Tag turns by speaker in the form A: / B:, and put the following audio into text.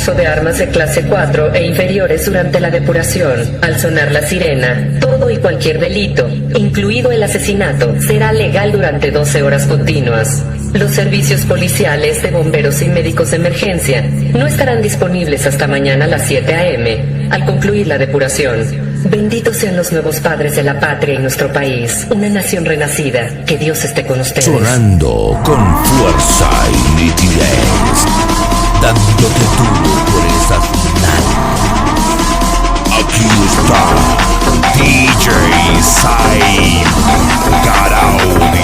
A: uso de armas de clase 4 e inferiores durante la depuración. Al sonar la sirena, todo y cualquier delito, incluido el asesinato, será legal durante 12 horas continuas. Los servicios policiales de bomberos y médicos de emergencia no estarán disponibles hasta mañana a las 7 a.m. al concluir la depuración. Benditos sean los nuevos padres de la patria y nuestro país, una nación renacida. Que Dios esté con ustedes.
B: Sonando con fuerza y nitidez, dándote duro por esa final. Aquí está DJ Sai Garaudi.